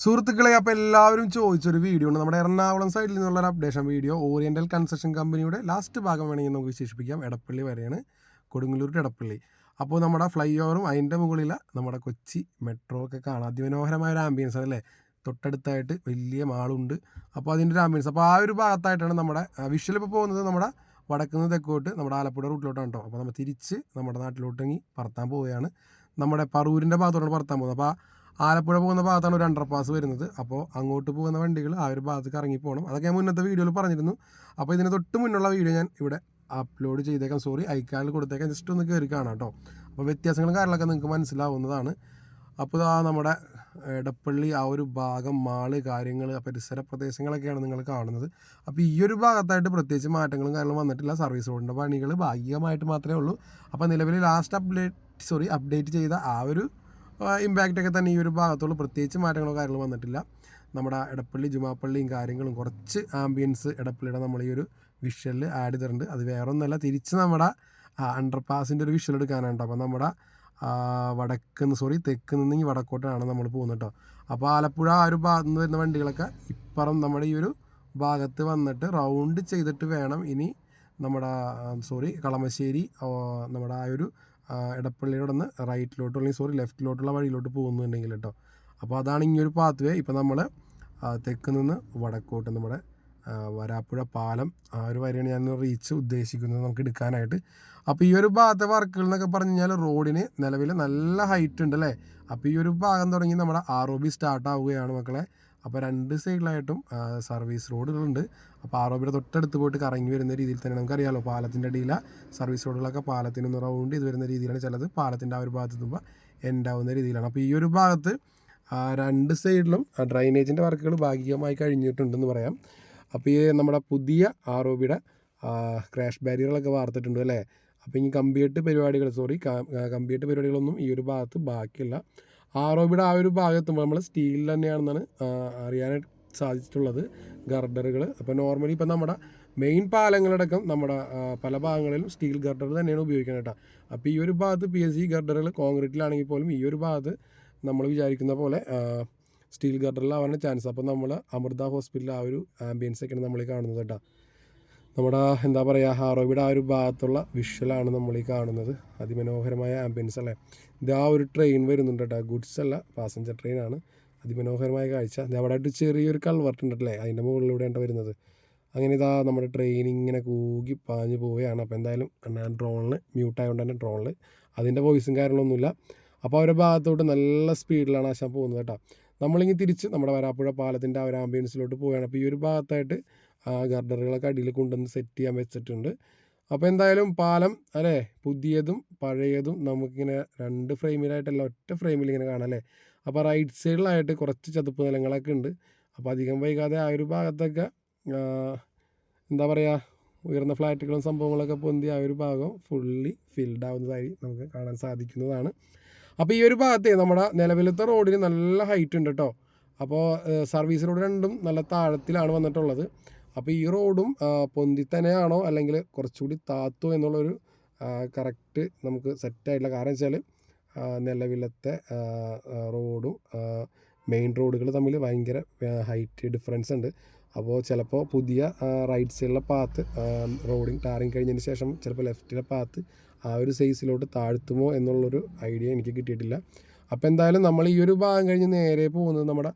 സുഹൃത്തുക്കളെ, അപ്പോൾ എല്ലാവരും ചോദിച്ചൊരു വീഡിയോ ഉണ്ട്. നമ്മുടെ എറണാകുളം സൈഡിൽ നിന്നുള്ളൊരു അപ്ഡേഷൻ വീഡിയോ. ഓറിയൻ്റൽ കൺസ്ട്രക്ഷൻ കമ്പനിയുടെ ലാസ്റ്റ് ഭാഗം വേണമെങ്കിൽ നമുക്ക് വിശേഷിപ്പിക്കാം. എടപ്പള്ളി വരെയാണ്, കൊടുങ്ങല്ലൂർ ടു എടപ്പള്ളി. അപ്പോൾ നമ്മുടെ ഫ്ലൈ ഓവറും അതിൻ്റെ മുകളിൽ നമ്മുടെ കൊച്ചി മെട്രോ ഒക്കെ കാണാം. അതിമനോഹരമായ ഒരു ആംബിയൻസ് അല്ലേ. തൊട്ടടുത്തായിട്ട് വലിയ മാളുണ്ട്. അപ്പോൾ അതിൻ്റെ ഒരു ആംബിയൻസ്. അപ്പോൾ ആ ഒരു ഭാഗത്തായിട്ടാണ് നമ്മുടെ വിഷ്വൽ ഇപ്പോൾ പോകുന്നത്. നമ്മുടെ വടക്കുന്ന് തെക്കോട്ട് നമ്മുടെ ആലപ്പുഴ റൂട്ടിലോട്ടാണ് കേട്ടോ. അപ്പോൾ നമ്മൾ തിരിച്ച് നമ്മുടെ നാട്ടിലോട്ടെങ്കിൽ പറത്താൻ പോവുകയാണ്. നമ്മുടെ പറൂരിൻ്റെ ഭാഗത്തോട്ടാണ് പറത്താൻ പോകുന്നത്. അപ്പോൾ ആലപ്പുഴ പോകുന്ന ഭാഗത്താണ് ഒരു അണ്ടർപാസ് വരുന്നത്. അപ്പോൾ അങ്ങോട്ട് പോകുന്ന വണ്ടികൾ ആ ഒരു ഭാഗത്തേക്ക് ഇറങ്ങി പോകണം. അതൊക്കെ ഞാൻ മുന്നത്തെ വീഡിയോയിൽ പറഞ്ഞിരുന്നു. അപ്പോൾ ഇതിന് തൊട്ട് മുന്നുള്ള വീഡിയോ ഞാൻ ഇവിടെ അപ്ലോഡ് ചെയ്തേക്കാം. സോറി, ഐക്കാളിൽ കൊടുത്തേക്കാം. ജസ്റ്റ് ഒന്ന് കയറി കാണാം കേട്ടോ. അപ്പോൾ വ്യത്യാസങ്ങളും കാര്യങ്ങളൊക്കെ നിങ്ങൾക്ക് മനസ്സിലാവുന്നതാണ്. അപ്പോൾ ആ നമ്മുടെ എടപ്പള്ളി ആ ഒരു ഭാഗം, മാള്, കാര്യങ്ങൾ, പരിസര പ്രദേശങ്ങളൊക്കെയാണ് നിങ്ങൾ കാണുന്നത്. അപ്പോൾ ഈ ഒരു ഭാഗത്തായിട്ട് പ്രത്യേകിച്ച് മാറ്റങ്ങളും കാര്യങ്ങളും വന്നിട്ടില്ല. സർവീസ് റോഡിൻ്റെ പണികൾ ഭാഗികമായിട്ട് മാത്രമേ ഉള്ളൂ. അപ്പോൾ നിലവിൽ ലാസ്റ്റ് അപ്ഡേറ്റ് ചെയ്ത ആ ഒരു ഇമ്പാക്റ്റൊക്കെ തന്നെ ഈ ഒരു ഭാഗത്തുള്ള പ്രത്യേകിച്ച് മാറ്റങ്ങളോ കാര്യങ്ങളോ വന്നിട്ടില്ല. നമ്മുടെ എടപ്പള്ളി ജുമാപ്പള്ളിയും കാര്യങ്ങളും കുറച്ച് ആംബിയൻസ് എടപ്പള്ളിയുടെ നമ്മൾ ഈ ഒരു വിഷ്വലിൽ ആഡ് ചെയ്തിട്ടുണ്ട്. അത് വേറെ ഒന്നല്ല, തിരിച്ച് നമ്മുടെ അണ്ടർപാസിൻ്റെ ഒരു വിഷ്വൽ എടുക്കാനാണ്. അപ്പോൾ നമ്മുടെ തെക്ക് നിന്ന് ഈ വടക്കോട്ടാണ് നമ്മൾ പോകുന്നത് കേട്ടോ. അപ്പോൾ ആലപ്പുഴ ആ ഒരു ഭാഗത്ത് നിന്ന് വരുന്ന വണ്ടികളൊക്കെ ഇപ്പുറം നമ്മുടെ ഈ ഒരു ഭാഗത്ത് വന്നിട്ട് റൗണ്ട് ചെയ്തിട്ട് വേണം ഇനി നമ്മുടെ കളമശ്ശേരി നമ്മുടെ ആ ഒരു എടപ്പള്ളിയുടെ നിന്ന് ലെഫ്റ്റിലോട്ടുള്ള വഴിയിലോട്ട് പോകുന്നുണ്ടെങ്കിൽ കേട്ടോ. അപ്പോൾ അതാണ് ഇങ്ങനൊരു പാത്ത് വേ. ഇപ്പോൾ നമ്മൾ തെക്ക് നിന്ന് വടക്കോട്ട് നമ്മുടെ വരാപ്പുഴ പാലം ആ ഒരു വരെയാണ് ഞാൻ റീച്ച് ഉദ്ദേശിക്കുന്നത് നമുക്ക് എടുക്കാനായിട്ട്. അപ്പോൾ ഈ ഒരു ഭാഗത്തെ വർക്കുകൾ എന്നൊക്കെ പറഞ്ഞു കഴിഞ്ഞാൽ റോഡിന് നിലവിൽ നല്ല ഹൈറ്റ് ഉണ്ട് അല്ലേ. അപ്പോൾ ഈ ഒരു ഭാഗം തുടങ്ങി നമ്മുടെ ROB സ്റ്റാർട്ട് ആവുകയാണ് മക്കളെ. അപ്പോൾ രണ്ട് സൈഡിലായിട്ടും സർവീസ് റോഡുകളുണ്ട്. അപ്പോൾ ROBയുടെ തൊട്ടടുത്ത് പോയിട്ട് കറങ്ങി വരുന്ന രീതിയിൽ തന്നെ നമുക്കറിയാമല്ലോ, പാലത്തിൻ്റെ അടിയിലെ സർവീസ് റോഡുകളൊക്കെ പാലത്തിനൊന്ന് റൗണ്ട് ചെയ്ത് വരുന്ന രീതിയിലാണ്. ചിലത് പാലത്തിൻ്റെ ആ ഒരു ഭാഗത്ത് എത്തുമ്പോൾ എൻഡാവുന്ന രീതിയിലാണ്. അപ്പോൾ ഈ ഒരു ഭാഗത്ത് രണ്ട് സൈഡിലും ഡ്രൈനേജിൻ്റെ വർക്കുകൾ ഭാഗികമായി കഴിഞ്ഞിട്ടുണ്ടെന്ന് പറയാം. അപ്പോൾ ഈ നമ്മുടെ പുതിയ ROBയുടെ ക്രാഷ് ബാരിയറുകളൊക്കെ വാർത്തിട്ടുണ്ട് അല്ലേ. അപ്പോൾ ഇനി കമ്പിയെട്ട് പരിപാടികളൊന്നും ഈ ഒരു ഭാഗത്ത് ബാക്കിയില്ല. ROBയുടെ ആ ഒരു ഭാഗത്തുമ്പോൾ നമ്മൾ സ്റ്റീൽ തന്നെയാണെന്നാണ് അറിയാനായിട്ട് സാധിച്ചിട്ടുള്ളത്, ഗർഡറുകൾ. അപ്പോൾ നോർമലി ഇപ്പോൾ നമ്മുടെ മെയിൻ പാലങ്ങളടക്കം നമ്മുടെ പല ഭാഗങ്ങളിലും സ്റ്റീൽ ഗർഡർ തന്നെയാണ് ഉപയോഗിക്കുന്നത് കേട്ടോ. അപ്പോൾ ഈ ഒരു ഭാഗത്ത് PSC ഗർഡറുകൾ കോൺക്രീറ്റിലാണെങ്കിൽ പോലും ഈ ഒരു ഭാഗത്ത് നമ്മൾ വിചാരിക്കുന്ന പോലെ സ്റ്റീൽ ഗർഡറിലാവാനുള്ള ചാൻസ്. അപ്പോൾ നമ്മൾ അമൃത ഹോസ്പിറ്റലിൽ ആ ഒരു ആംബിയൻസ് ഒക്കെയാണ് നമ്മൾ ഈ കാണുന്നത് കേട്ടോ. നമ്മുടെ എന്താ പറയുക, ROBയുടെ ആ ഒരു ഭാഗത്തുള്ള വിഷ്വലാണ് നമ്മൾ ഈ കാണുന്നത്. അതിമനോഹരമായ ആംബിയൻസ് അല്ലേ. ഇത് ആ ഒരു ട്രെയിൻ വരുന്നുണ്ട് കേട്ടോ, ഗുഡ്സ് അല്ല, പാസഞ്ചർ ട്രെയിനാണ്. അതിമനോഹരമായ കാഴ്ച. ഇത് അവിടെ ആയിട്ട് ചെറിയൊരു കൾവർട്ട് ഉണ്ടല്ലേ, അതിൻ്റെ മുകളിലൂടെയാണ് വരുന്നത്. അങ്ങനെ ഇതാ നമ്മുടെ ട്രെയിൻ ഇങ്ങനെ കൂകി പാഞ്ഞ് പോവുകയാണ്. അപ്പോൾ എന്തായാലും ഞാൻ ഡ്രോണിൽ മ്യൂട്ടായതുകൊണ്ട് തന്നെ ഡ്രോണിൽ അതിൻ്റെ വോയിസും കാര്യങ്ങളൊന്നുമില്ല. അപ്പോൾ അവരുടെ ഭാഗത്തോട്ട് നല്ല സ്പീഡിലാണ് ആശാൻ പോകുന്നത് കേട്ടോ. നമ്മളിങ്ങനെ തിരിച്ച് നമ്മുടെ വരാപ്പുഴ പാലത്തിൻ്റെ ആ ഒരു ആംബിയൻസിലോട്ട് പോവുകയാണ്. അപ്പോൾ ഈ ഒരു ഭാഗത്തായിട്ട് ഗർഡറുകളൊക്കെ അടിയിൽ കൊണ്ടുവന്ന് സെറ്റ് ചെയ്യാൻ വെച്ചിട്ടുണ്ട്. അപ്പോൾ എന്തായാലും പാലം അല്ലേ, പുതിയതും പഴയതും നമുക്കിങ്ങനെ രണ്ട് ഫ്രെയിമിലായിട്ടല്ല ഒറ്റ ഫ്രെയിമിൽ ഇങ്ങനെ കാണാം അല്ലേ. അപ്പോൾ റൈറ്റ് സൈഡിലായിട്ട് കുറച്ച് ചതുപ്പ് നിലങ്ങളൊക്കെ ഉണ്ട്. അപ്പോൾ അധികം വൈകാതെ ആ ഒരു ഭാഗത്തൊക്കെ എന്താ പറയുക, ഉയർന്ന ഫ്ലാറ്റുകളും സംഭവങ്ങളൊക്കെ പൊന്തി ആ ഒരു ഭാഗം ഫുള്ളി ഫിൽഡ് ആവുന്നതായി നമുക്ക് കാണാൻ സാധിക്കുന്നതാണ്. അപ്പോൾ ഈ ഒരു ഭാഗത്തെ നമ്മുടെ നിലവിലത്തെ റോഡിന് നല്ല ഹൈറ്റ് ഉണ്ട് കേട്ടോ. അപ്പോൾ സർവീസ് റോഡ് രണ്ടും നല്ല താഴത്തിലാണ് വന്നിട്ടുള്ളത്. അപ്പോൾ ഈ റോഡും പൊന്തി തന്നെയാണോ അല്ലെങ്കിൽ കുറച്ചുകൂടി താത്തോ എന്നുള്ളൊരു കറക്റ്റ് നമുക്ക് സെറ്റായിട്ടില്ല. കാരണം വെച്ചാൽ നിലവിലത്തെ റോഡും മെയിൻ റോഡുകൾ തമ്മിൽ ഭയങ്കര ഹൈറ്റ് ഡിഫറൻസ് ഉണ്ട്. അപ്പോൾ ചിലപ്പോൾ പുതിയ റൈറ്റ് സൈഡിലെ പാത്ത് റോഡിങ് ടാറിങ് കഴിഞ്ഞതിന് ശേഷം ചിലപ്പോൾ ലെഫ്റ്റിലെ പാത്ത് ആ ഒരു സൈസിലോട്ട് താഴ്ത്തുമോ എന്നുള്ളൊരു ഐഡിയ എനിക്ക് കിട്ടിയിട്ടില്ല. അപ്പോൾ എന്തായാലും നമ്മൾ ഈ ഒരു ഭാഗം കഴിഞ്ഞ് നേരെ പോകുന്നത് നമ്മുടെ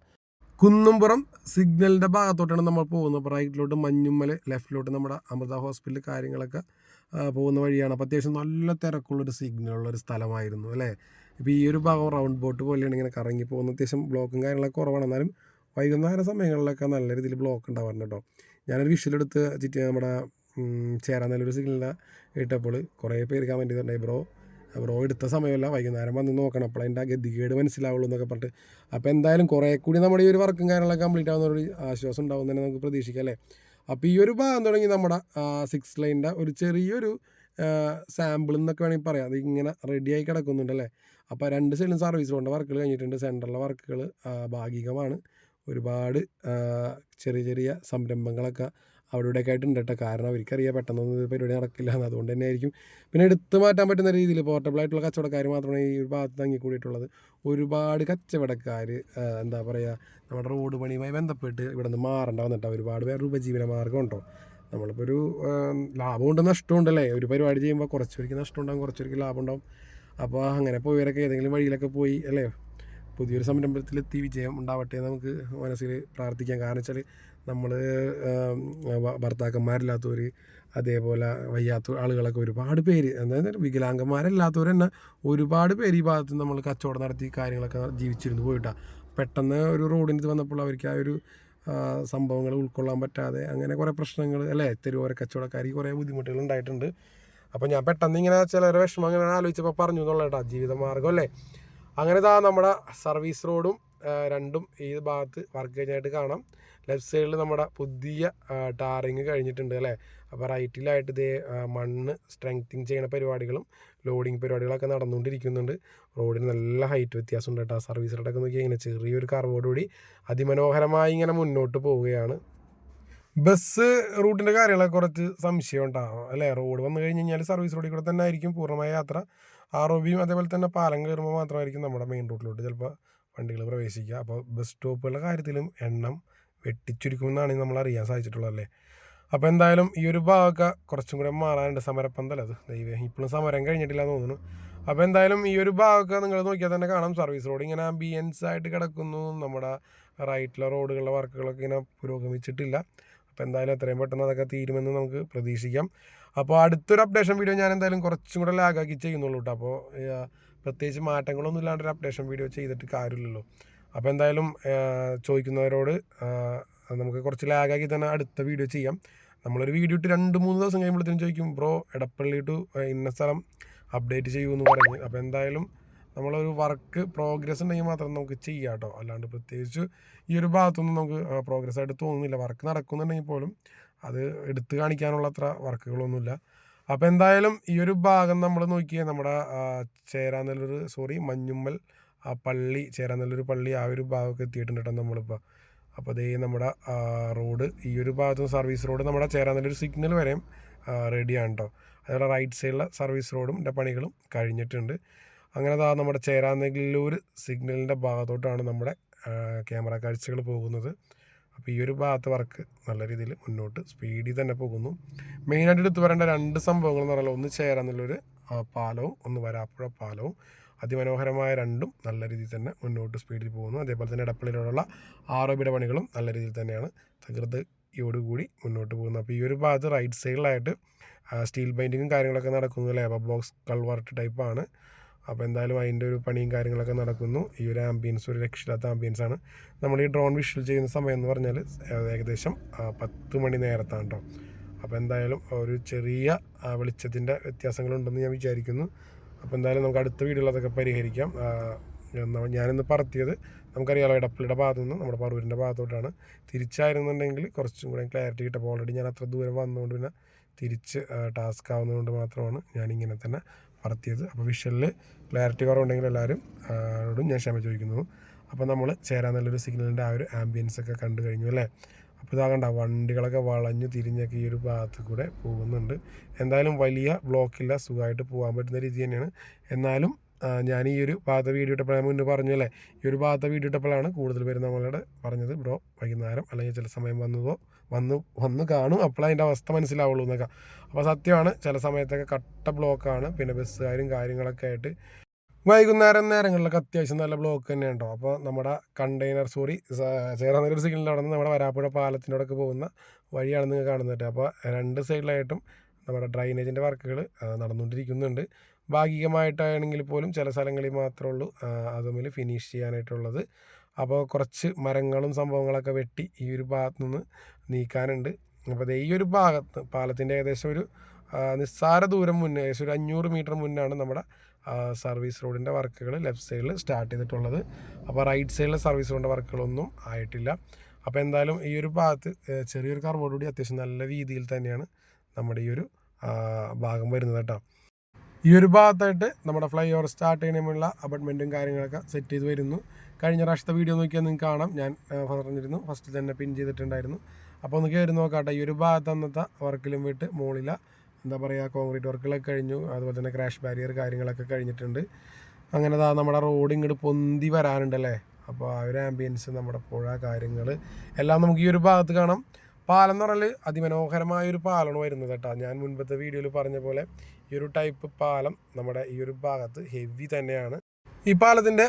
കുന്നുംപുറം സിഗ്നലിൻ്റെ ഭാഗത്തോട്ടാണ് നമ്മൾ പോകുന്നത്. അപ്പോൾ റൈറ്റിലോട്ട് മഞ്ഞുമ്മൽ, ലെഫ്റ്റിലോട്ട് നമ്മുടെ അമൃത ഹോസ്പിറ്റൽ കാര്യങ്ങളൊക്കെ പോകുന്ന വഴിയാണ്. അപ്പോൾ അത്യാവശ്യം നല്ല തിരക്കുള്ളൊരു സിഗ്നലുള്ളൊരു സ്ഥലമായിരുന്നു അല്ലേ. ഇപ്പോൾ ഈ ഒരു ഭാഗം റൗണ്ട് ബോട്ട് പോലെയാണ് ഇങ്ങനെ കറങ്ങി പോകുന്നത്. അത്യാവശ്യം ബ്ലോക്കും കാര്യങ്ങളൊക്കെ കുറവാണ്. എന്നാലും വൈകുന്നേര സമയങ്ങളിലൊക്കെ നല്ല രീതിയിൽ ബ്ലോക്ക് ഉണ്ടാവാറുണ്ട് കേട്ടോ. ഞാനൊരു വിഷ്വലെടുത്ത് നമ്മുടെ ചേരാനല്ലൊരു സിഗ്നലിൽ ഇട്ടപ്പോൾ കുറേ പേര് കമൻറ്റ് ചെയ്തിട്ടുണ്ടായി, ബ്രോ എടുത്ത സമയമല്ല, വൈകുന്നേരം വന്ന് നോക്കണം, അപ്പോൾ അതിൻ്റെ ആ ഗതികേട് മനസ്സിലാവുള്ളൂ എന്നൊക്കെ പറഞ്ഞിട്ട്. അപ്പോൾ എന്തായാലും കുറേ കൂടി നമ്മുടെ ഈ ഒരു വർക്കും കാര്യങ്ങളൊക്കെ കംപ്ലീറ്റ് ആവുന്നൊരു ആശ്വാസം ഉണ്ടാവും തന്നെ നമുക്ക് പ്രതീക്ഷിക്കാം അല്ലേ. അപ്പോൾ ഈ ഒരു ഭാഗം തുടങ്ങി നമ്മുടെ 6 ലൈനിൻ്റെ ഒരു ചെറിയൊരു സാമ്പിൾ എന്നൊക്കെ വേണമെങ്കിൽ പറയാം. അത് ഇങ്ങനെ റെഡിയായി കിടക്കുന്നുണ്ടല്ലേ. അപ്പോൾ രണ്ട് സൈഡിലും സർവീസ് റോഡിൻ്റെ വർക്കുകൾ കഴിഞ്ഞിട്ടുണ്ട്. സെൻറ്ററിലെ വർക്കുകൾ ഭാഗികമാണ്. ഒരുപാട് ചെറിയ ചെറിയ സംരംഭങ്ങളൊക്കെ അവിടെ ഇവിടെയൊക്കെ ആയിട്ട് ഉണ്ട് കേട്ടോ. കാരണം അവർക്കറിയാം പെട്ടെന്നൊന്നും ഇത് പരിപാടി നടക്കില്ല എന്ന്. അതുകൊണ്ട് തന്നെ ആയിരിക്കും. പിന്നെ എടുത്ത് മാറ്റാൻ പറ്റുന്ന രീതിയിൽ പോർട്ടബിളായിട്ടുള്ള കച്ചവടക്കാർ മാത്രമേ ഈ ഒരു ഭാഗത്ത് തങ്ങിക്കൂടിയിട്ടുള്ളത്. ഒരുപാട് കച്ചവടക്കാർ എന്താ പറയുക, നമ്മുടെ റോഡ് പണിയുമായി ബന്ധപ്പെട്ട് ഇവിടെ നിന്ന് മാറേണ്ട വന്നിട്ട് ഒരുപാട് പേരുടെ ഉപജീവന മാർഗ്ഗം ഉണ്ടോ. നമ്മളിപ്പോൾ ഒരു ലാഭമുണ്ട് നഷ്ടമുണ്ടല്ലേ. ഒരു പരിപാടി ചെയ്യുമ്പോൾ കുറച്ചൊരിക്കും നഷ്ടം ഉണ്ടാകും, കുറച്ചൊരിക്കും ലാഭം ഉണ്ടാകും. അപ്പോൾ അങ്ങനെ പോയവരൊക്കെ ഏതെങ്കിലും വഴിയിലൊക്കെ പോയി അല്ലേ പുതിയൊരു സംരംഭത്തിലെത്തി വിജയം ഉണ്ടാവട്ടെ എന്ന് നമുക്ക് മനസ്സിൽ പ്രാർത്ഥിക്കാം. കാരണം വെച്ചാൽ നമ്മൾ ഭർത്താക്കന്മാരില്ലാത്തവർ, അതേപോലെ വയ്യാത്ത ആളുകളൊക്കെ ഒരുപാട് പേര്, അതായത് വികലാംഗന്മാരല്ലാത്തവർ തന്നെ ഒരുപാട് പേര് ഈ ഭാഗത്ത് നമ്മൾ കച്ചവടം നടത്തി കാര്യങ്ങളൊക്കെ ജീവിച്ചിരുന്നു പോയിട്ടാണ്. പെട്ടെന്ന് ഒരു റോഡിന് ഇത് വന്നപ്പോൾ അവർക്ക് ആ ഒരു സംഭവങ്ങൾ ഉൾക്കൊള്ളാൻ പറ്റാതെ അങ്ങനെ കുറേ പ്രശ്നങ്ങൾ അല്ലേ, തെരുവോര കച്ചവടക്കാർക്ക് കുറേ ബുദ്ധിമുട്ടുകൾ ഉണ്ടായിട്ടുണ്ട്. അപ്പോൾ ഞാൻ പെട്ടെന്ന് ഇങ്ങനെ ചിലരെ വിഷമം അങ്ങനെ ആലോചിച്ചപ്പോൾ പറഞ്ഞു എന്നുള്ളതാ ജീവിതമാർഗ്ഗം അല്ലേ. അങ്ങനെ ഇതാ നമ്മുടെ സർവീസ് റോഡും രണ്ടും ഈ ഭാഗത്ത് വർക്ക് കഴിഞ്ഞായിട്ട് കാണാം. ലെഫ്റ്റ് സൈഡിൽ നമ്മുടെ പുതിയ ടാറിങ് കഴിഞ്ഞിട്ടുണ്ട് അല്ലേ. അപ്പോൾ റൈറ്റിലായിട്ട് ഇതേ മണ്ണ് സ്ട്രെങ്തിങ് ചെയ്യുന്ന പരിപാടികളും ലോഡിങ് പരിപാടികളൊക്കെ നടന്നുകൊണ്ടിരിക്കുന്നുണ്ട്. റോഡിന് നല്ല ഹൈറ്റ് വ്യത്യാസമുണ്ട് കേട്ടോ. സർവീസ് റോഡൊക്കെ നോക്കി ഇങ്ങനെ ചെറിയൊരു കർവോടുകൂടി അതിമനോഹരമായി ഇങ്ങനെ മുന്നോട്ട് പോവുകയാണ്. ബസ് റൂട്ടിൻ്റെ കാര്യങ്ങളൊക്കെ കുറച്ച് സംശയം ഉണ്ടാകും അല്ലേ. റോഡ് വന്നു കഴിഞ്ഞ് കഴിഞ്ഞാൽ സർവീസ് റോഡിൽ കൂടെ തന്നെ ആയിരിക്കും പൂർണ്ണമായ യാത്ര. ROBയും അതേപോലെ തന്നെ പാലം കയറുമ്പോൾ മാത്രമായിരിക്കും നമ്മുടെ മെയിൻ റൂട്ടിലോട്ട് ചിലപ്പോൾ വണ്ടികൾ പ്രവേശിക്കുക. അപ്പോൾ ബസ് സ്റ്റോപ്പുകളുടെ കാര്യത്തിലും എണ്ണം വെട്ടിച്ചുരുക്കുമെന്നാണ് നമ്മൾ അറിയാൻ സാധിച്ചിട്ടുള്ളത് അല്ലേ. അപ്പോൾ എന്തായാലും ഈ ഒരു ഭാഗമൊക്കെ കുറച്ചും കൂടെ മാറാനുണ്ട്. സമരപ്പന്തൽ അത് ദൈവം ഇപ്പോഴും സമരം കഴിഞ്ഞിട്ടില്ല എന്ന് തോന്നുന്നു. അപ്പോൾ എന്തായാലും ഈ ഒരു ഭാഗമൊക്കെ നിങ്ങൾ നോക്കിയാൽ തന്നെ കാണാം. സർവീസ് റോഡ് ഇങ്ങനെ ആംബിയൻസ് ആയിട്ട് കിടക്കുന്നു. നമ്മുടെ റൈറ്റിലെ റോഡുകളുടെ വർക്കുകളൊക്കെ ഇങ്ങനെ പുരോഗമിച്ചിട്ടില്ല. അപ്പോൾ എന്തായാലും എത്രയും പെട്ടെന്ന് അതൊക്കെ തീരുമെന്ന് നമുക്ക് പ്രതീക്ഷിക്കാം. അപ്പോൾ അടുത്തൊരു അപ്ഡേഷൻ വീഡിയോ ഞാൻ എന്തായാലും കുറച്ചും കൂടെ ലാഗാക്കി ചെയ്യുന്നുള്ളൂ കേട്ടോ. അപ്പോൾ പ്രത്യേകിച്ച് മാറ്റങ്ങളൊന്നും ഇല്ലാണ്ടൊരു അപ്ഡേഷൻ വീഡിയോ ചെയ്തിട്ട് കാര്യമില്ലല്ലോ. അപ്പോൾ എന്തായാലും ചോദിക്കുന്നവരോട് നമുക്ക് കുറച്ച് ലാഗാക്കി തന്നെ അടുത്ത വീഡിയോ ചെയ്യാം. നമ്മളൊരു വീഡിയോ ഇട്ട് 2-3 ദിവസം കഴിയുമ്പോഴത്തേനും ചോദിക്കും ബ്രോ എടപ്പള്ളി ടു ഇന്ന സ്ഥലം അപ്ഡേറ്റ് ചെയ്യുമെന്ന് പറഞ്ഞ്. അപ്പോൾ എന്തായാലും നമ്മളൊരു വർക്ക് പ്രോഗ്രസ് ഉണ്ടെങ്കിൽ മാത്രം നമുക്ക് ചെയ്യാം കേട്ടോ. അല്ലാണ്ട് പ്രത്യേകിച്ച് ഈ ഒരു ഭാഗത്തൊന്നും നമുക്ക് പ്രോഗ്രസ് ആയിട്ട് തോന്നുന്നില്ല. വർക്ക് നടക്കുന്നുണ്ടെങ്കിൽ പോലും അത് എടുത്തു കാണിക്കാനുള്ള അത്ര വർക്കുകളൊന്നുമില്ല. അപ്പോൾ എന്തായാലും ഈ ഒരു ഭാഗം നമ്മൾ നോക്കിയാൽ നമ്മുടെ മഞ്ഞുമ്മൽ പള്ളി, ചേരാനല്ലൂർ പള്ളി ആ ഒരു ഭാഗമൊക്കെ എത്തിയിട്ടുണ്ട് കേട്ടോ നമ്മളിപ്പോൾ. അപ്പോൾ അതേ നമ്മുടെ റോഡ് ഈ ഒരു ഭാഗത്തും സർവീസ് റോഡ് നമ്മുടെ ചേരാനല്ലൂർ സിഗ്നൽ വരെയും റെഡിയാണ് കേട്ടോ. അതുപോലെ റൈറ്റ് സൈഡിലെ സർവീസ് റോഡിൻ്റെ പണികളും കഴിഞ്ഞിട്ടുണ്ട്. അങ്ങനെ നമ്മുടെ ചേരാനല്ലൂർ സിഗ്നലിൻ്റെ ഭാഗത്തോട്ടാണ് നമ്മുടെ ക്യാമറ കാഴ്ചകൾ പോകുന്നത്. അപ്പോൾ ഈ ഒരു ഭാഗത്ത് വർക്ക് നല്ല രീതിയിൽ മുന്നോട്ട് സ്പീഡിൽ തന്നെ പോകുന്നു. മെയിനായിട്ട് എടുത്ത് പറയേണ്ട 2 സംഭവങ്ങൾ എന്ന് പറഞ്ഞാൽ ഒന്ന് ചേരാനല്ലൂർ പാലവും ഒന്ന് വരാപ്പുഴ പാലവും അതിമനോഹരമായ രണ്ടും നല്ല രീതിയിൽ തന്നെ മുന്നോട്ട് സ്പീഡിൽ പോകുന്നു. അതേപോലെ തന്നെ എടപ്പള്ളിയിലുള്ള ROBയുടെ പണികളും നല്ല രീതിയിൽ തന്നെയാണ് തകൃതിയോടുകൂടി മുന്നോട്ട് പോകുന്നത്. അപ്പോൾ ഈ ഒരു ഭാഗത്ത് റൈറ്റ് സൈഡിലായിട്ട് സ്റ്റീൽ പെയിൻറ്റിങ്ങും കാര്യങ്ങളൊക്കെ നടക്കുന്നു. ലേബർ ബോക്സ് കൾവർട്ട് ടൈപ്പാണ്. അപ്പോൾ എന്തായാലും അതിൻ്റെ ഒരു പണിയും കാര്യങ്ങളൊക്കെ നടക്കുന്നു. ഈ ഒരു ആംബിയൻസ് ഒരു രക്ഷയില്ലാത്ത ആംബിയൻസാണ്. നമ്മൾ ഈ ഡ്രോൺ വിഷ്വൽ ചെയ്യുന്ന സമയം എന്ന് പറഞ്ഞാൽ ഏകദേശം 10 മണി നേരത്താണ് കേട്ടോ. അപ്പോൾ എന്തായാലും ഒരു ചെറിയ വെളിച്ചത്തിൻ്റെ വ്യത്യാസങ്ങളുണ്ടെന്ന് ഞാൻ വിചാരിക്കുന്നു. അപ്പോൾ എന്തായാലും നമുക്ക് അടുത്ത വീഡിയോയിൽ അതൊക്കെ പരിഹരിക്കാം. ഞാനിന്ന് പറത്തിയത് നമുക്കറിയാമല്ലോ എടപ്പള്ളിയുടെ ഭാഗത്തു നിന്ന് നമ്മുടെ പറവൂരിൻ്റെ ഭാഗത്തോട്ടാണ്. തിരിച്ചായിരുന്നുണ്ടെങ്കിൽ കുറച്ചും കൂടെ ക്ലാരിറ്റി കിട്ടും. ഓൾറെഡി ഞാൻ അത്ര ദൂരം വന്നുകൊണ്ട് പിന്നെ തിരിച്ച് ടാസ്ക് ആവുന്നതുകൊണ്ട് മാത്രമാണ് ഞാനിങ്ങനെ തന്നെ പറത്തിയത്. അപ്പോൾ വിഷ്വലിൽ ക്ലാരിറ്റി കുറവുണ്ടെങ്കിൽ എല്ലാവരോടും ഞാൻ ക്ഷമ ചോദിക്കുന്നു. അപ്പോൾ നമ്മൾ ചേരാനല്ലൊരു സിഗ്നലിൻ്റെ ആ ഒരു ആംബിയൻസൊക്കെ കണ്ടു കഴിഞ്ഞു അല്ലേ. അപ്പോൾ ഇതാകണ്ട വണ്ടികളൊക്കെ വളഞ്ഞു തിരിഞ്ഞൊക്കെ ഈ ഒരു ഭാഗത്ത് കൂടെ പോകുന്നുണ്ട്. എന്തായാലും വലിയ ബ്ലോക്കില്ല, സുഖമായിട്ട് പോകാൻ പറ്റുന്ന രീതി തന്നെയാണ്. എന്നാലും ഞാൻ ഈ ഒരു ഭാഗത്തെ വീഡിയോ ഇട്ടപ്പോഴാണ് മുന്നേ പറഞ്ഞു അല്ലേ, ഈ ഒരു ഭാഗത്തെ വീഡിയോ ഇട്ടപ്പോഴാണ് കൂടുതൽ പേര് നമ്മളോട് പറഞ്ഞത് ബ്രോ വൈകുന്നേരം അല്ലെങ്കിൽ ചില സമയം വന്ന് കാണും അപ്പോഴേ അതിൻ്റെ അവസ്ഥ മനസ്സിലാവുള്ളൂ എന്നൊക്കെ. അപ്പോൾ സത്യമാണ്, ചില സമയത്തൊക്കെ കട്ട ബ്ലോക്കാണ്. പിന്നെ ബസ്സുകാരും കാര്യങ്ങളൊക്കെ ആയിട്ട് വൈകുന്നേരം നേരങ്ങളിലൊക്കെ അത്യാവശ്യം നല്ല ബ്ലോക്ക് തന്നെ ഉണ്ടോ. അപ്പോൾ നമ്മുടെ ചേരാനല്ലൂർ സിഗ്നലിൻ്റെ അവിടെ നിന്ന് നമ്മുടെ വരാപ്പുഴ പാലത്തിനോടൊക്കെ പോകുന്ന വഴിയാണ് നിങ്ങൾ കാണുന്നത്. അപ്പോൾ 2 സൈഡിലായിട്ടും നമ്മുടെ ഡ്രൈനേജിൻ്റെ വർക്കുകൾ നടന്നുകൊണ്ടിരിക്കുന്നുണ്ട്. ഭാഗികമായിട്ടാണെങ്കിൽ പോലും ചില സ്ഥലങ്ങളിൽ മാത്രമേ ഉള്ളൂ അതുമിൽ ഫിനിഷ് ചെയ്യാനായിട്ടുള്ളത്. അപ്പോൾ കുറച്ച് മരങ്ങളും സംഭവങ്ങളൊക്കെ വെട്ടി ഈ ഒരു ഭാഗത്തു നിന്ന് നീക്കാനുണ്ട്. അപ്പോൾ ഈ ഒരു ഭാഗത്ത് പാലത്തിൻ്റെ ഏകദേശം ഒരു നിസ്സാര ദൂരം മുന്നേ, ഏകദേശം ഒരു 500 മീറ്റർ മുന്നാണ് നമ്മുടെ സർവീസ് റോഡിൻ്റെ വർക്കുകൾ ലെഫ്റ്റ് സൈഡിൽ സ്റ്റാർട്ട് ചെയ്തിട്ടുള്ളത്. അപ്പോൾ റൈറ്റ് സൈഡിലെ സർവീസ് റോഡിൻ്റെ വർക്കുകളൊന്നും ആയിട്ടില്ല. അപ്പോൾ എന്തായാലും ഈ ഒരു ഭാഗത്ത് ചെറിയൊരു കർവോടുകൂടി അത്യാവശ്യം നല്ല രീതിയിൽ തന്നെയാണ് നമ്മുടെ ഈ ഒരു ഭാഗം വരുന്നത് കേട്ടോ. ഈ ഒരു ഭാഗത്തായിട്ട് നമ്മുടെ ഫ്ലൈ ഓവർ സ്റ്റാർട്ട് ചെയ്യുന്നതിനുള്ള അപ്പാർട്ട്മെൻറ്റും കാര്യങ്ങളൊക്കെ സെറ്റ് ചെയ്ത് വരുന്നു. കഴിഞ്ഞ പ്രാവശ്യത്തെ വീഡിയോ നോക്കിയാൽ നിങ്ങൾക്ക് കാണാം. ഞാൻ പറഞ്ഞിരുന്നു ഫസ്റ്റ് തന്നെ പിൻ ചെയ്തിട്ടുണ്ടായിരുന്നു. അപ്പോൾ ഒന്ന് കയറി നോക്കാട്ടെ. ഈ ഒരു ഭാഗത്ത് അന്നത്തെ വർക്കിലും വിട്ട് മുകളില എന്താ പറയുക കോൺക്രീറ്റ് വർക്കുകളൊക്കെ കഴിഞ്ഞു. അതുപോലെ തന്നെ ക്രാഷ് ബാരിയർ കാര്യങ്ങളൊക്കെ കഴിഞ്ഞിട്ടുണ്ട്. അങ്ങനെ നമ്മുടെ റോഡ് ഇങ്ങോട്ട് പൊന്തി വരാനുണ്ടല്ലേ. അപ്പോൾ ആ ഒരു ആംബിയൻസ്, നമ്മുടെ പുഴ കാര്യങ്ങൾ എല്ലാം നമുക്ക് ഈ ഒരു ഭാഗത്ത് കാണാം. പാലം എന്ന് പറഞ്ഞാൽ അതിമനോഹരമായൊരു പാലമാണ് വരുന്നത് കേട്ടോ. ഞാൻ മുൻപത്തെ വീഡിയോയിൽ പറഞ്ഞ പോലെ ഈ ഒരു ടൈപ്പ് പാലം നമ്മുടെ ഈ ഒരു ഭാഗത്ത് ഹെവി തന്നെയാണ്. ഈ പാലത്തിൻ്റെ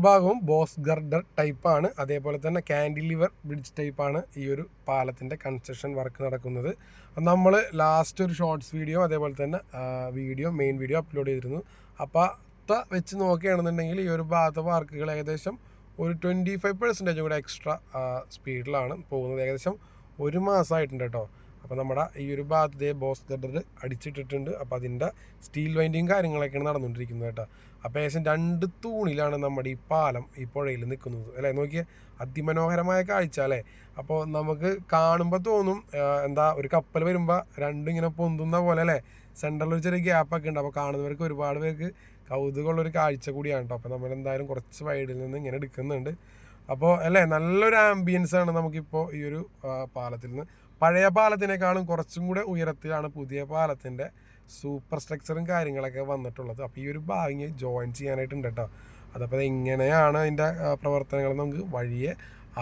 ഭാഗവും ബോസ് ഗർഡർ ടൈപ്പാണ്. അതേപോലെ തന്നെ കാൻഡിലിവർ ബ്രിഡ്ജ് ടൈപ്പാണ് ഈ ഒരു പാലത്തിൻ്റെ കൺസ്ട്രക്ഷൻ വർക്ക് നടക്കുന്നത്. നമ്മൾ ലാസ്റ്റ് ഒരു ഷോർട്സ് വീഡിയോ അതേപോലെ തന്നെ മെയിൻ വീഡിയോ അപ്ലോഡ് ചെയ്തിരുന്നു. അപ്പോൾ വെച്ച് നോക്കുകയാണെന്നുണ്ടെങ്കിൽ ഈ ഒരു ഭാഗത്തെ വർക്കുകൾ ഏകദേശം ഒരു 25% കൂടെ എക്സ്ട്രാ സ്പീഡിലാണ് പോകുന്നത്. ഏകദേശം 1 മാസമായിട്ടുണ്ട് കേട്ടോ. അപ്പോൾ നമ്മുടെ ഈ ഒരു ഭാഗത്ത് ബോസ് ഗർഡർ അടിച്ചിട്ടിട്ടുണ്ട്. അപ്പോൾ അതിൻ്റെ സ്റ്റീൽ വൈൻഡിങ് കാര്യങ്ങളൊക്കെയാണ് നടന്നുകൊണ്ടിരിക്കുന്നത് കേട്ടോ. അപ്പോൾ ഏകദേശം 2 തൂണിലാണ് നമ്മുടെ ഈ പാലം ഈ പുഴയിൽ നിൽക്കുന്നത് അല്ലേ. നോക്കിയാൽ അതിമനോഹരമായ കാഴ്ച അല്ലേ. അപ്പോൾ നമുക്ക് കാണുമ്പോൾ തോന്നും എന്താ ഒരു കപ്പൽ വരുമ്പോൾ രണ്ടും ഇങ്ങനെ പൊന്തുന്ന പോലെ അല്ലേ. സെൻറ്ററിൽ ഒരു ചെറിയ ഗ്യാപ്പൊക്കെ ഉണ്ട്. അപ്പോൾ കാണുന്നവർക്ക് ഒരുപാട് പേർക്ക് കൗതുകമുള്ളൊരു കാഴ്ച കൂടിയാണ് കേട്ടോ. അപ്പോൾ നമ്മളെന്തായാലും കുറച്ച് വൈഡിൽ നിന്ന് ഇങ്ങനെ എടുക്കുന്നുണ്ട്. അപ്പോൾ അല്ലേ നല്ലൊരു ആംബിയൻസാണ് നമുക്കിപ്പോൾ ഈ ഒരു പാലത്തിൽ നിന്ന്. പഴയ പാലത്തിനേക്കാളും കുറച്ചും കൂടെ ഉയരത്തിലാണ് പുതിയ പാലത്തിൻ്റെ സൂപ്പർ സ്ട്രക്ചറും കാര്യങ്ങളൊക്കെ വന്നിട്ടുള്ളത്. അപ്പോൾ ഈ ഒരു ഭാഗം ജോയിൻ ചെയ്യാനായിട്ടുണ്ട് കേട്ടോ. അതപ്പോൾ എങ്ങനെയാണ് അതിൻ്റെ പ്രവർത്തനങ്ങൾ നമുക്ക് വഴിയെ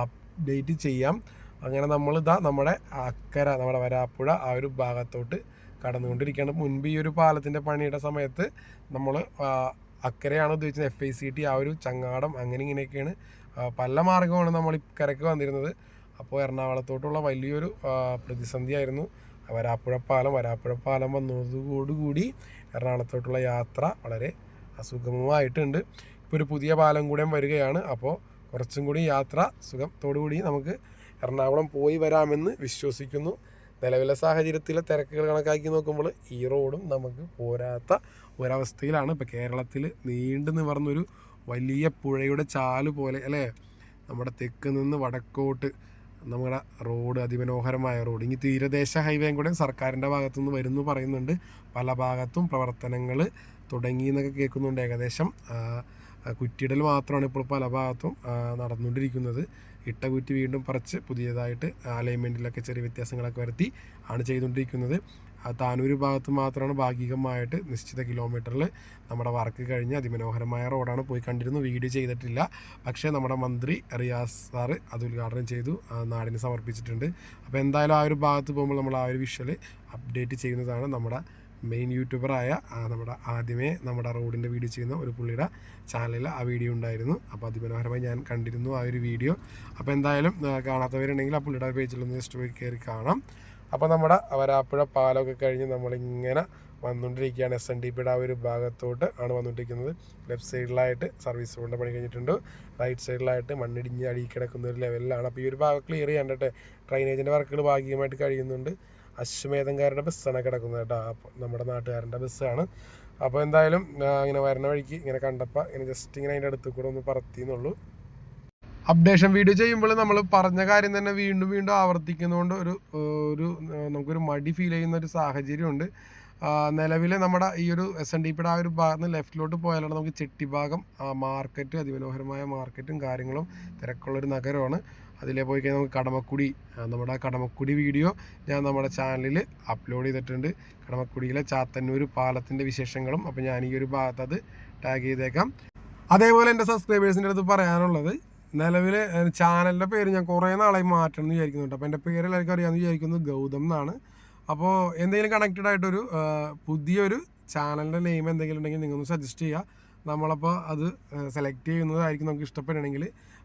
അപ്ഡേറ്റ് ചെയ്യാം. അങ്ങനെ നമ്മുടെ അക്കര നമ്മുടെ വരാപ്പുഴ ആ ഒരു ഭാഗത്തോട്ട് കടന്നുകൊണ്ടിരിക്കുകയാണ്. മുൻപ് ഈ ഒരു പാലത്തിൻ്റെ പണിയുടെ സമയത്ത് നമ്മൾ അക്കരയാണ് ഉദ്ദേശിച്ചത്. FICT ആ ഒരു ചങ്ങാടം അങ്ങനെ ഇങ്ങനെയൊക്കെയാണ് പല മാർഗമാണ് നമ്മൾ ഇക്കരയ്ക്ക് വന്നിരുന്നത്. അപ്പോൾ എറണാകുളത്തോട്ടുള്ള വലിയൊരു പ്രതിസന്ധിയായിരുന്നു വരാപ്പുഴ പാലം വന്നതോടുകൂടി എറണാകുളത്തോട്ടുള്ള യാത്ര വളരെ അസുഗമമായിട്ടുണ്ട്. ഇപ്പോൾ ഒരു പുതിയ പാലം കൂടെ വരികയാണ്. അപ്പോൾ കുറച്ചും കൂടി യാത്ര സുഖത്തോടുകൂടി നമുക്ക് എറണാകുളം പോയി വരാമെന്ന് വിശ്വസിക്കുന്നു. നിലവിലെ സാഹചര്യത്തിലെ തിരക്കുകൾ കണക്കാക്കി നോക്കുമ്പോൾ ഈ റോഡും നമുക്ക് പോരാത്ത ഒരവസ്ഥയിലാണ്. ഇപ്പോൾ കേരളത്തിൽ നീണ്ടു നിവർന്നൊരു വലിയ പുഴയുടെ ചാല് പോലെ അല്ലേ നമ്മുടെ തെക്ക് നിന്ന് വടക്കോട്ട് നമ്മുടെ റോഡ്, അതിമനോഹരമായ റോഡ്. ഇനി തീരദേശ ഹൈവേയും കൂടെ സർക്കാരിൻ്റെ ഭാഗത്തുനിന്ന് വരുന്നു പറയുന്നുണ്ട്. പല ഭാഗത്തും പ്രവർത്തനങ്ങൾ തുടങ്ങി എന്നൊക്കെ കേൾക്കുന്നുണ്ട്. ഏകദേശം കുറ്റിയിടൽ മാത്രമാണ് ഇപ്പോൾ പല ഭാഗത്തും നടന്നുകൊണ്ടിരിക്കുന്നത്. ഇട്ട കുറ്റി വീണ്ടും പറിച്ച് പുതിയതായിട്ട് അലൈൻമെൻറ്റിലൊക്കെ ചെറിയ വ്യത്യാസങ്ങളൊക്കെ വരുത്തി ആണ് ചെയ്തുകൊണ്ടിരിക്കുന്നത്. താനൂർ ഭാഗത്ത് മാത്രമാണ് ഭാഗികമായിട്ട് നിശ്ചിത കിലോമീറ്ററിൽ നമ്മുടെ വർക്ക് കഴിഞ്ഞ് അതിമനോഹരമായ റോഡാണ്. പോയി കണ്ടിരുന്നു, വീഡിയോ ചെയ്തിട്ടില്ല. പക്ഷേ നമ്മുടെ മന്ത്രി റിയാസ് സാറ് അത് ഉദ്ഘാടനം ചെയ്തു, നാടിന് സമർപ്പിച്ചിട്ടുണ്ട്. അപ്പോൾ എന്തായാലും ആ ഒരു ഭാഗത്ത് പോകുമ്പോൾ നമ്മൾ ആ ഒരു വിഷ്വൽ അപ്ഡേറ്റ് ചെയ്യുന്നതാണ്. നമ്മുടെ മെയിൻ യൂട്യൂബറായ ആദ്യമേ നമ്മുടെ റോഡിൻ്റെ വീഡിയോ ചെയ്യുന്ന ഒരു പുള്ളിയുടെ ചാനലിൽ ആ വീഡിയോ ഉണ്ടായിരുന്നു. അപ്പോൾ അതിമനോഹരമായി ഞാൻ കണ്ടിരുന്നു ആ ഒരു വീഡിയോ. അപ്പോൾ എന്തായാലും കാണാത്തവരുണ്ടെങ്കിൽ ആ പുള്ളിയുടെ പേജിലൊന്ന് ജസ്റ്റ് പോയി കയറി കാണാം. അപ്പോൾ നമ്മുടെ വരാപ്പുഴ പാലമൊക്കെ കഴിഞ്ഞ് നമ്മളിങ്ങനെ വന്നുകൊണ്ടിരിക്കുകയാണ്. SNDPയുടെ ആ ഒരു ഭാഗത്തോട്ട് ആണ് വന്നുകൊണ്ടിരിക്കുന്നത്. ലെഫ്റ്റ് സൈഡിലായിട്ട് സർവീസ് റോഡിൻ്റെ പണി കഴിഞ്ഞിട്ടുണ്ട്. റൈറ്റ് സൈഡിലായിട്ട് മണ്ണിടിഞ്ഞ് അടിയിൽ കിടക്കുന്ന ഒരു ലെവലിലാണ്. അപ്പോൾ ഈ ഒരു ഭാഗം ക്ലിയർ ചെയ്യാണ്ടിട്ട് ഡ്രൈനേജിൻ്റെ വർക്കുകൾ ഭാഗികമായിട്ട് കഴിയുന്നുണ്ട്. അശ്വമേധംകാരുടെ ബസ്സാണ് കിടക്കുന്നത് കേട്ടോ. നമ്മുടെ നാട്ടുകാരൻ്റെ ബസ്സാണ്. അപ്പോൾ എന്തായാലും ഇങ്ങനെ വരുന്ന വഴിക്ക് ഇങ്ങനെ കണ്ടപ്പോൾ ഇങ്ങനെ ജസ്റ്റ് ഇങ്ങനെ അതിൻ്റെ അടുത്ത് കൂടെ ഒന്ന് പറത്തിയെന്നുള്ളൂ. അപ്ഡേഷൻ വീഡിയോ ചെയ്യുമ്പോൾ നമ്മൾ പറഞ്ഞ കാര്യം തന്നെ വീണ്ടും വീണ്ടും ആവർത്തിക്കുന്നതുകൊണ്ട് ഒരു നമുക്കൊരു മടി ഫീൽ ചെയ്യുന്ന ഒരു സാഹചര്യമുണ്ട്. നിലവിൽ നമ്മുടെ ഈ ഒരു SNDPയുടെ ആ ഒരു ഭാഗത്ത് നിന്ന് ലെഫ്റ്റിലോട്ട് പോയാലാണ് നമുക്ക് ചെട്ടിഭാഗം മാർക്കറ്റ്, അതിമനോഹരമായ മാർക്കറ്റും കാര്യങ്ങളും തിരക്കുള്ളൊരു നഗരമാണ്. അതിലേ പോയി കഴിഞ്ഞാൽ നമുക്ക് കടമക്കുടി, നമ്മുടെ കടമക്കുടി വീഡിയോ ഞാൻ നമ്മുടെ ചാനലിൽ അപ്ലോഡ് ചെയ്തിട്ടുണ്ട്. കടമക്കുടിയിലെ ചാത്തന്നൂർ പാലത്തിൻ്റെ വിശേഷങ്ങളും. അപ്പോൾ ഞാൻ ഈ ഒരു ഭാഗത്ത് അത് ടാഗ് ചെയ്തേക്കാം. അതേപോലെ എൻ്റെ സബ്സ്ക്രൈബേഴ്സിൻ്റെ അടുത്ത് പറയാനുള്ളത്, നിലവിൽ ചാനലിൻ്റെ പേര് ഞാൻ കുറേ നാളായി മാറ്റണം എന്ന് വിചാരിക്കുന്നുണ്ട്. അപ്പോൾ എൻ്റെ പേര് എല്ലാവർക്കും അറിയാമെന്ന് വിചാരിക്കുന്നത് ഗൗതം എന്നാണ്. അപ്പോൾ എന്തെങ്കിലും കണക്റ്റഡ് ആയിട്ടൊരു പുതിയൊരു ചാനലിൻ്റെ നെയിം എന്തെങ്കിലും ഉണ്ടെങ്കിൽ നിങ്ങളൊന്ന് സജസ്റ്റ് ചെയ്യുക. നമ്മളപ്പോൾ അത് സെലക്ട് ചെയ്യുന്നതായിരിക്കും. നമുക്ക് ഇഷ്ടപ്പെടണമെങ്കിൽ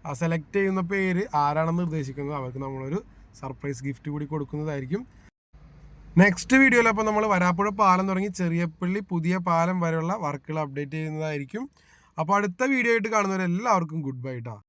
ആ സെലക്ട് ചെയ്യുന്ന പേര് ആരാണെന്ന് നിർദ്ദേശിക്കുന്നത് അവർക്ക് നമ്മളൊരു സർപ്രൈസ് ഗിഫ്റ്റ് കൂടി കൊടുക്കുന്നതായിരിക്കും. നെക്സ്റ്റ് വീഡിയോയിൽ അപ്പോൾ നമ്മൾ വരാപ്പുഴ പാലം തുടങ്ങി ചെറിയപ്പള്ളി പുതിയ പാലം വരെയുള്ള വർക്കുകൾ അപ്ഡേറ്റ് ചെയ്യുന്നതായിരിക്കും. അപ്പോൾ അടുത്ത വീഡിയോ ആയിട്ട് കാണുന്നവരെല്ലാവർക്കും ഗുഡ് ബൈ ട്ടാ.